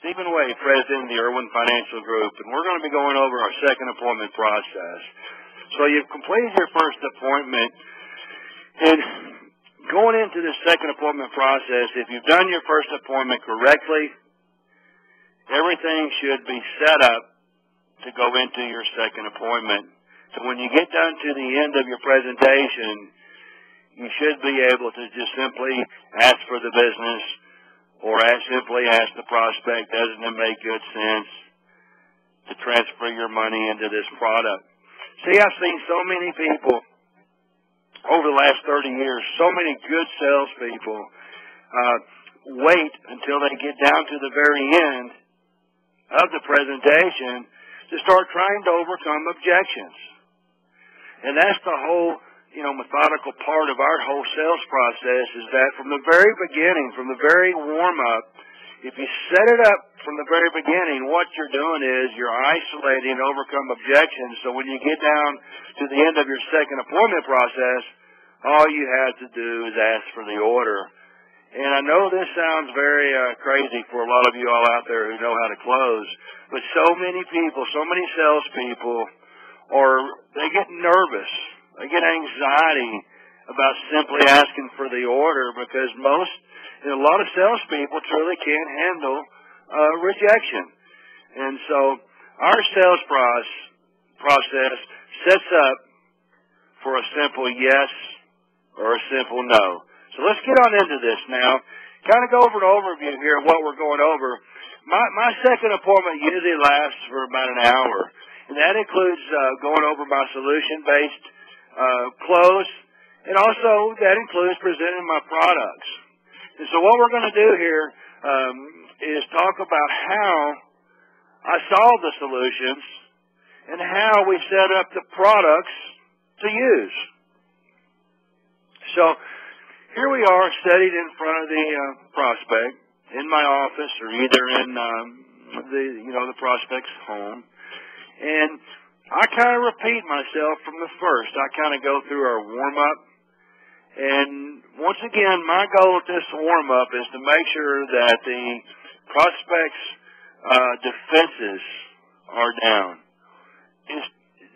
Stephen Way, President of the Irwin Financial Group, and we're going to be going over our second appointment process. So you've completed your first appointment, and going into the second appointment process, if you've done your first appointment correctly, everything should be set up to go into your second appointment. So when you get down to the end of your presentation, you should be able to just simply ask for the business, or simply ask the prospect, doesn't it make good sense to transfer your money into this product? See, I've seen so many people over the last 30 years, so many good salespeople wait until they get down to the very end of the presentation to start trying to overcome objections. And that's the whole methodical part of our whole sales process, is that from the very beginning, from the very warm-up, if you set it up from the very beginning, what you're doing is you're isolating and overcome objections. So when you get down to the end of your second appointment process, all you have to do is ask for the order. And I know this sounds very crazy for a lot of you all out there who know how to close, but so many people, so many salespeople, they get nervous. They get anxiety about simply asking for the order, because a lot of salespeople truly can't handle rejection. And so our sales process sets up for a simple yes or a simple no. So let's get on into this now. Kind of go over an overview here of what we're going over. My second appointment usually lasts for about an hour, and that includes going over my solution-based close, and also that includes presenting my products. And so what we're going to do here is talk about how I solve the solutions and how we set up the products to use. So here we are, studied in front of the prospect in my office, or either in the prospect's home, and I kind of repeat myself from the first. I kind of go through our warm-up. And once again, my goal at this warm-up is to make sure that the prospect's defenses are down.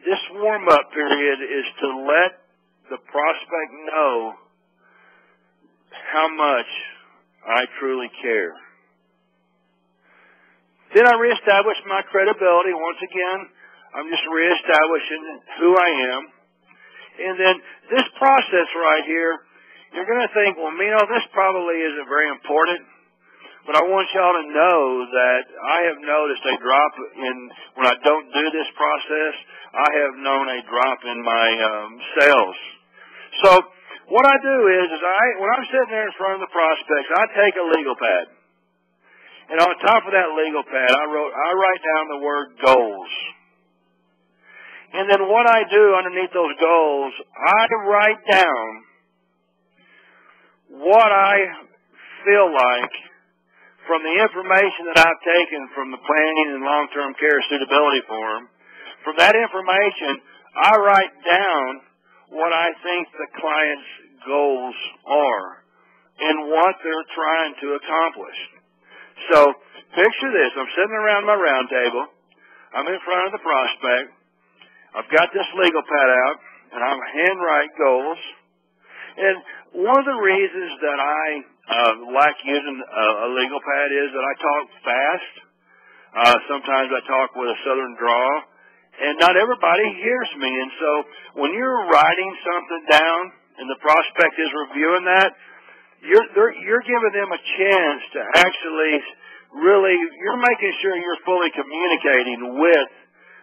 This warm-up period is to let the prospect know how much I truly care. Then I reestablish my credibility once again. I'm just reestablishing who I am. And then this process right here, you're going to think, well, this probably isn't very important. But I want y'all to know that I have noticed a drop when I don't do this process, I have known a drop in my sales. So what I do is when I'm sitting there in front of the prospects, I take a legal pad. And on top of that legal pad, I write down the word goals. And then what I do underneath those goals, I write down what I feel like from the information that I've taken from the planning and long-term care suitability form. From that information, I write down what I think the client's goals are and what they're trying to accomplish. So picture this. I'm sitting around my round table. I'm in front of the prospect. I've got this legal pad out, and I'm handwrite goals. And one of the reasons that I like using a legal pad is that I talk fast. Sometimes I talk with a southern drawl, and not everybody hears me. And so when you're writing something down and the prospect is reviewing that, you're giving them a chance to actually you're making sure you're fully communicating with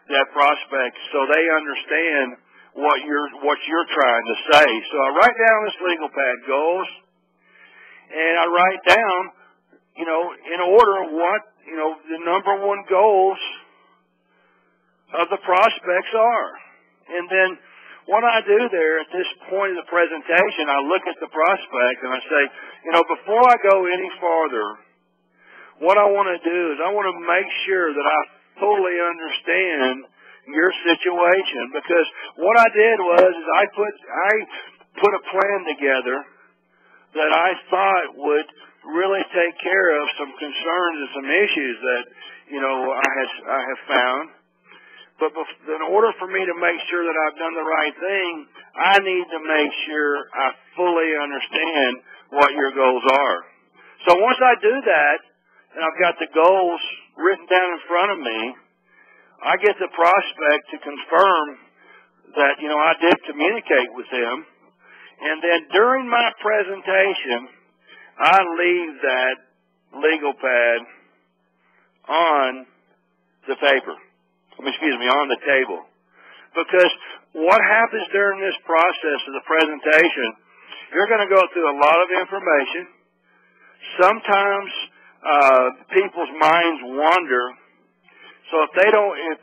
that prospect, so they understand what you're trying to say. So I write down this legal pad goals, and I write down, in order what the number one goals of the prospects are. And then what I do there at this point of the presentation, I look at the prospect and I say, before I go any farther, what I want to do is I want to make sure that I totally understand your situation, because what I did was I put a plan together that I thought would really take care of some concerns and some issues that, I have found. But in order for me to make sure that I've done the right thing, I need to make sure I fully understand what your goals are. So once I do that, and I've got the goals written down in front of me, I get the prospect to confirm that, I did communicate with them. And then during my presentation, I leave that legal pad on the paper. On the table. Because what happens during this process of the presentation, you're going to go through a lot of information. Sometimes people's minds wander. So if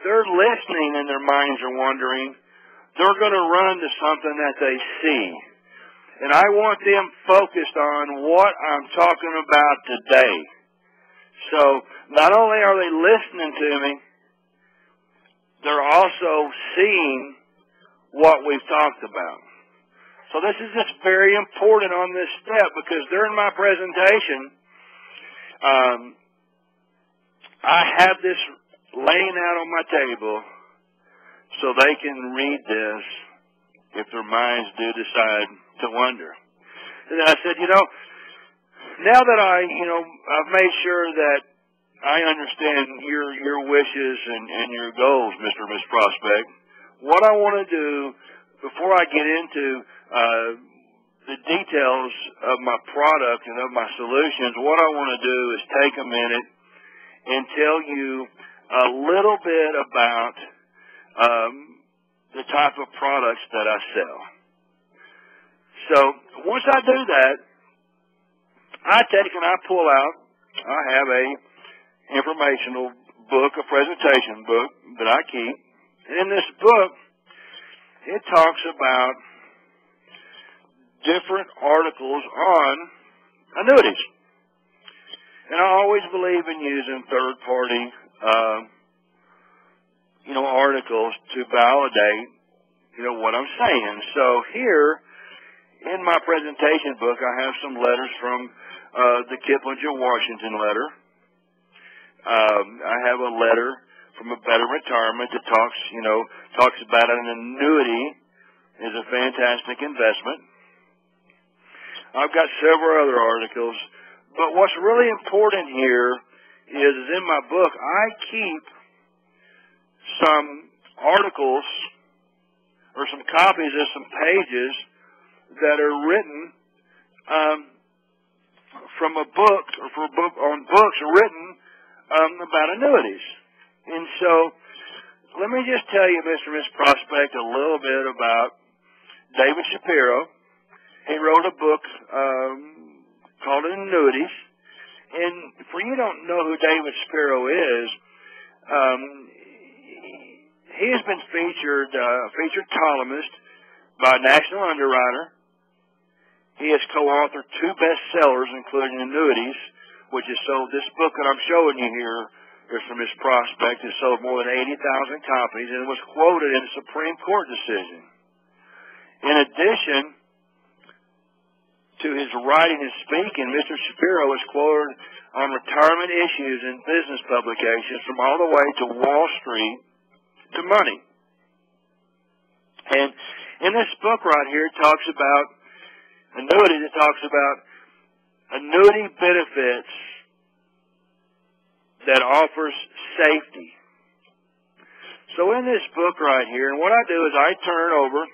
they're listening and their minds are wandering, they're going to run to something that they see. And I want them focused on what I'm talking about today. So not only are they listening to me, they're also seeing what we've talked about. So this is just very important on this step, because during my presentation, I have this laying out on my table so they can read this if their minds do decide to wonder. And I said, now that I've made sure that I understand your wishes and your goals, Mr. and Ms. Prospect, what I want to do before I get into the details of my product and of my solutions, what I want to do is take a minute and tell you a little bit about the type of products that I sell. So once I do that, I pull out, I have a informational book, a presentation book that I keep. And in this book, it talks about different articles on annuities. And I always believe in using third-party, articles to validate, what I'm saying. So here, in my presentation book, I have some letters from the Kiplinger, Washington letter. I have a letter from a Better Retirement that talks about an annuity is a fantastic investment. I've got several other articles, but what's really important here is in my book, I keep some articles or some copies of some pages that are written from a book on books written about annuities. And so, let me just tell you, Mr. and Ms. Prospect, a little bit about David Shapiro. He wrote a book called Annuities. And for you who don't know who David Shapiro is, he has been featured columnist by National Underwriter. He has co-authored 2 bestsellers, including Annuities, which is sold. This book that I'm showing you here is from his Prospect. It sold more than 80,000 copies, and it was quoted in a Supreme Court decision. In addition to his writing and speaking, Mr. Shapiro is quoted on retirement issues in business publications from all the way to Wall Street to Money. And in this book right here, it talks about annuities. It talks about annuity benefits that offers safety. So in this book right here, and what I do is I turn over